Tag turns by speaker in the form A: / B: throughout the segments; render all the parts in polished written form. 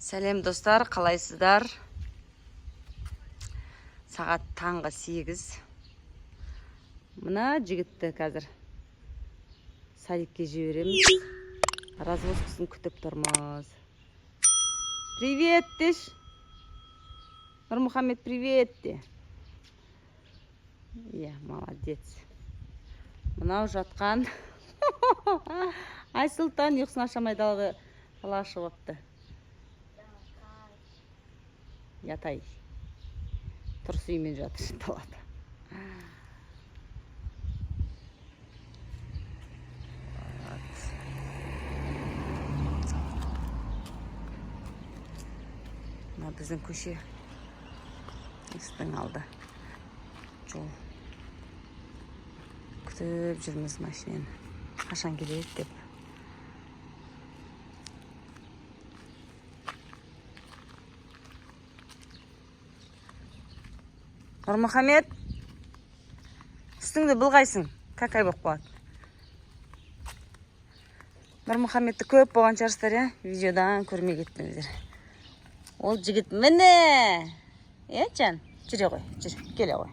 A: Сәлем достар, қалайсыздар? Сағат таңғы 8. Мына жігітті қазір садикке жібереміз. Развозкасын күтіп тұрмыз. Привет деш. Нұрмұхаммед, привет де. Молодец. Мынау жатқан. Айсұлтан ұйқысын ашамай далаға шығып апты. Ятай. Тұрыс үймен жатыр далада. Мына біздің көше есіктің алды. Жол. Күтіп жүрміз машинені. Қашан келеді деп. Нұрмұхаммед, үстіңді бұлғайсың, какай боқ болады. Нұрмұхаммедті көп болған шығарсыздар, видеодан көрмей кеттіңіздер. Ол жігіт міне! Жан, жүре ғой, жүр, келе ғой.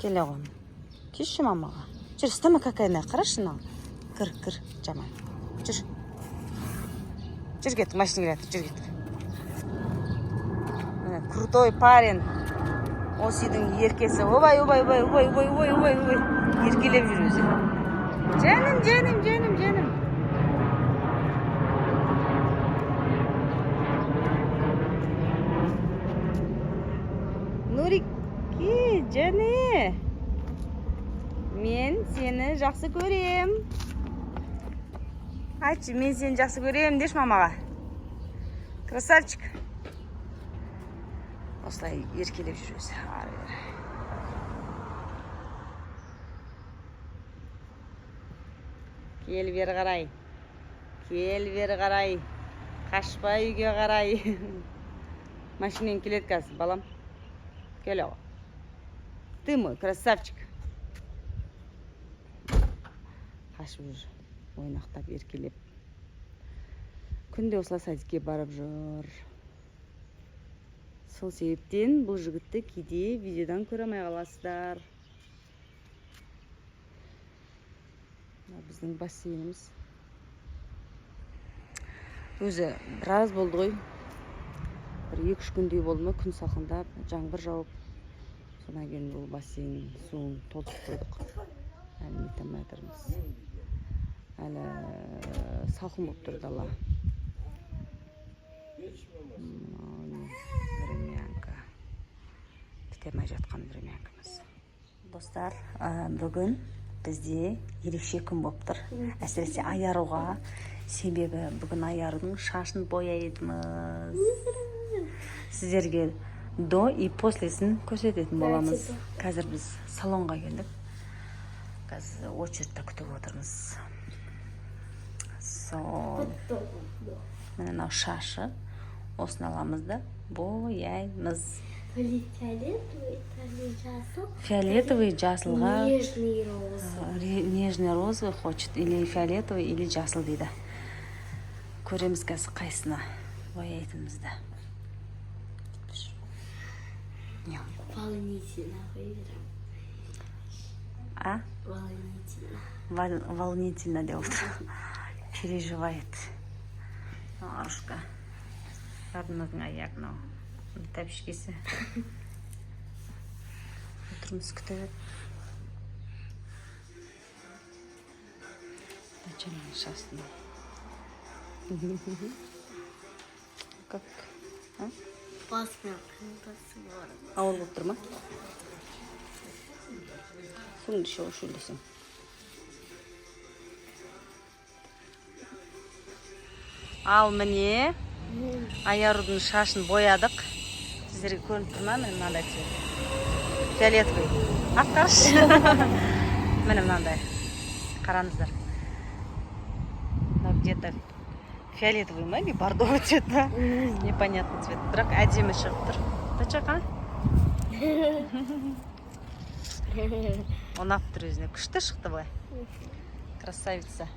A: Келе ғой. Кешші мамаға. Жүр, стама какайына қарашы нал. Кір, жаман. Жүр. Жүр кеттік, машина келеді, жүр кеттік. Крутой парень. Осы үйдің еркесі. Обай. Еркелеп жүр өзі. Жаным. Нұрике, жаны. Мен сені жақсы көрем. Айтшы, мен сені жақсы көрем деш мамаға. Красавчик. Осылай еркелеп жүр өзі. Кел бері қарай. Қашпа үйге қарай. Машинен келеді қазір, балам. Келе ғой. Ты мой красавчик. Қашып жүр. Ойнақтап, еркелеп. Күнде осылай садикке барып жүр. Сол себептен бұл жігітті кейде видеодан көре алмай қаласыздар. Біздің бассейніміз. Өзі біраз болды ғой. Бір 2-3 күндей болды ма, күн салқындап, жаңбыр жауып. Содан кейін бұл бассейн суын толтырып қойдық. Әлі нете алмай жатырмыз. Әлі салқын болып тұр дала. Бітемей жатқан времянкамыз. Достар, бүгін бізде ерекше күн болып тұр. Әсіресе аяруға. Себебі бүгін аярудың шашын бояйдымыз. Сіздерге до и послесін көрсететін боламыз. Қазір біз салонға келдік. Қазір очередьте күтіп отырмыз. Мына шашы. Осыны аламыз да бояймыз. Фиолетовый жасылға. Нежный розовый хочет. Или фиолетовый, или жасыл дейді. Көреміз қазір қайсына бояйтынымызды. Волнительно деп отыр. Переживает. Арушка. Арныңыздың аяғына тәпішкесі. Отырмыз күтіп. Начальный шастың. Как?
B: Басмақ қыңдасы бар.
A: Ауыр болып тұр ма? Соң еще шөлдесің. Ал міне. Аярудың шашын боядық. Сіздерге көрініп тұр ма? Міне мынандай цвет. Фиолетовый. Аққаршы. Міне мынандай. Қараңыздар. Где-то фиолетовый ма? Или бордовый цвет ма? Непонятный цвет. Бірақ әдемі шығып тұр. Тачақа? Онап тұр өзіне. Күшті шықты бұлай. Красавица.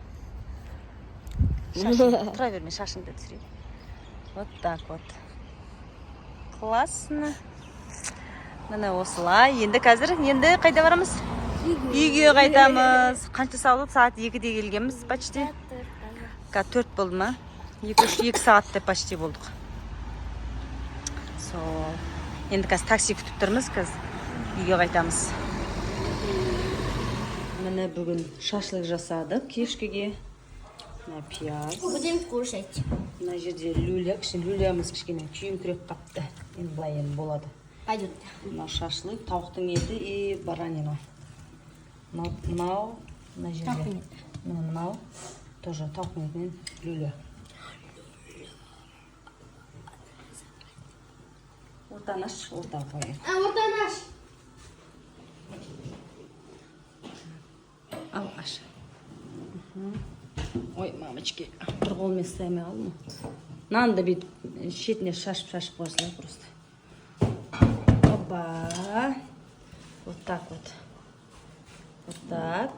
A: Тұра берме, шашыңды түсірейін. Вот так вот. Классно. Міне осылай. Енді қайда барамыз? Үйге қайтамыз. Қанша сағат? Сағат 2-де келгенбіз почти. 4 болды ма? 2 сағат деп почти болдық. Енді қазір такси күтіп тұрмыз, үйге қайтамыз. Міне бүгін шашлық жасадық кешкіге. Мына пияз.
B: Будем кушать.
A: Мына жерде люлямыз кішкене күйіңкіреп қапты. Енді былай енді болады.
B: Пойдет.
A: Мына шашлық, тауықтың еті и баранина. Мынау, мына жерде. Мынау тоже тауықтың етінен люля. Ортаны аш, орта қойын.
B: Ортаны аш.
A: Ал, аш. Ой, мамочки, бір қолмен ұстаймай қалдым. Нанды бүйтіп шетіне шашып қойсылай просто. Опа. Вот так вот. Вот так.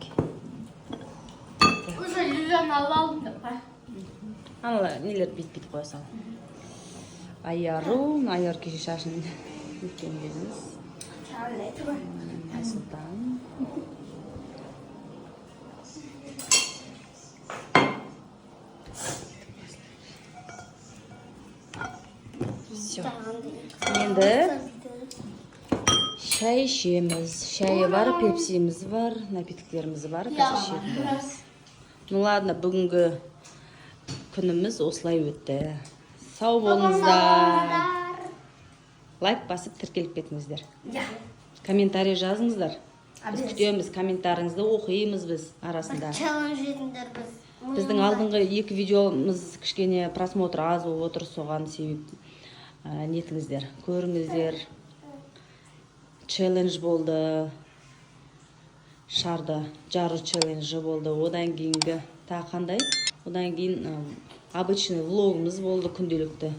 B: Уже люляны алып алдым.
A: Анала нелер бит қойсам. Аяр кеше шашын өткен кезіміз. Айсұлтан. Енді шай ішеміз. Шайы бар, пепсиіміз бар, напитктеріміз бар. Ну ладно, бүгінгі күніміз осылай өтті. Сау болыңыздар. Лайк басып тіркеліп кетіңіздер. Комментарий жазыңыздар. Біз күтеміз, комментаріңізді оқимыз біз арасында.
B: Челлендж етіңдер біз.
A: Біздің алдыңғы 2 видеомыз кішкене просмотр аз болып отыр, соған себеп нетіңіздер. Көріңіздер. Челлендж болды. Шарды жару челленджі болды. Одан кейінгі тағы қандай? Одан кейін обычный влогымыз болды күнделікті.